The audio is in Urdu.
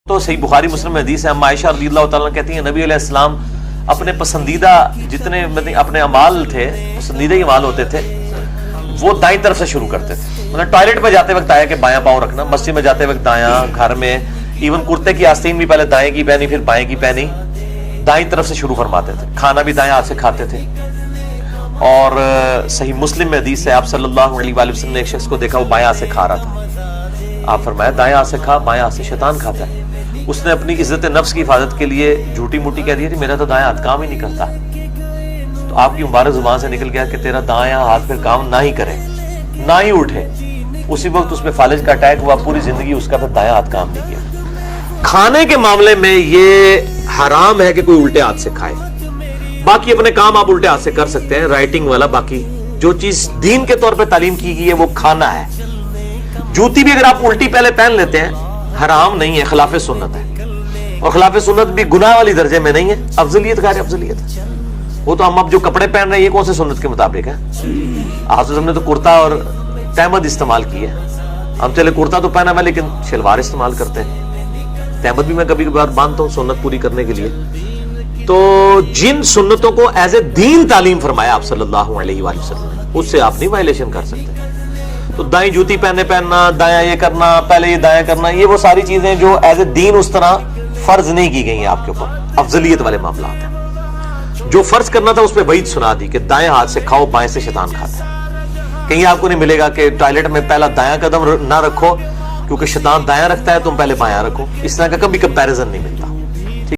تو صحیح بخاری مسلم میں حدیث ہے، اما عائشہ رضی اللہ تعالیٰ کہتی ہیں نبی علیہ السلام اپنے پسندیدہ جتنے اپنے اعمال تھے، پسندیدہ اعمال ہوتے تھے، وہ دائیں طرف سے شروع کرتے تھے. مطلب ٹوائلٹ میں جاتے وقت آیا کہ بایاں پاؤں رکھنا، مسجد میں جاتے وقت دایاں، گھر میں ایون کرتے کی آستین بھی پہلے دائیں کی پہنی پھر بائیں کی پہنی، دائیں طرف سے شروع فرماتے تھے. کھانا بھی دائیں ہاتھ سے کھاتے تھے. اور صحیح مسلم میں حدیث ہے آپ صلی اللہ علیہ وآلہ وسلم نے ایک شخص کو دیکھا وہ بایاں ہاتھ سے کھا رہا تھا. آپ فرمایا دائیں ہاتھ سے کھا، بایاں ہاتھ سے شیطان کھاتا ہے. اس نے اپنی عزت نفس کی حفاظت کے لیے جھوٹی موٹی کہہ دیا کہ میرا تو دایاں ہاتھ کام ہی نہیں کرتا. تو آپ کی مبارک زبان سے نکل گیا کہ تیرا دایاں ہاتھ پھر کام نہ ہی کرے، نہ ہی اٹھے. اسی وقت اس پہ فالج کا اٹیک ہوا، پوری زندگی اس کا پھر دایاں ہاتھ کام نہیں کیا. کھانے کے معاملے میں یہ حرام ہے کہ کوئی الٹے ہاتھ سے کھائے. باقی اپنے کام آپ الٹے ہاتھ سے کر سکتے ہیں، رائٹنگ والا. باقی جو چیز دین کے طور پہ تعلیم کی گئی ہے وہ کھانا ہے. جوتی بھی اگر آپ الٹی پہلے پہن لیتے ہیں حرام نہیں ہے، خلاف سنت ہے. اور خلاف سنت بھی گناہ والی درجے میں نہیں ہے، افضلیت غیر افضلیت. وہ تو ہم اب جو کپڑے پہن رہے ہیں یہ کون سے سنت کے مطابق ہے؟ آج ہم نے تو کرتا اور تہمد استعمال کی ہے. ہم چلے کرتا تو پہنا ہوا لیکن شلوار استعمال کرتے ہیں. تہمد بھی میں کبھی کبھار باندھتا ہوں سنت پوری کرنے کے لیے. تو جن سنتوں کو ایز اے دین تعلیم فرمایا آپ صلی اللہ علیہ وآلہ وسلم، اس سے آپ نہیں وائلیشن کر سکتے. تو دائیں جوتی پہننا، دایاں یہ کرنا، پہلے یہ دایاں کرنا، یہ وہ ساری چیزیں جو ایز اے دین اس طرح فرض نہیں کی گئی ہیں آپ کے اوپر. افضلیت والے معاملات ہیں. جو فرض کرنا تھا اس پہ وعید سنا دی کہ دائیں ہاتھ سے کھاؤ، بائیں سے شیطان کھاتا ہے. کہیں آپ کو نہیں ملے گا کہ ٹوائلٹ میں پہلا دایاں قدم نہ رکھو کیونکہ شیطان دایاں رکھتا ہے، تم پہلے بایاں رکھو. اس طرح کا کبھی کمپیریزن نہیں ملتا.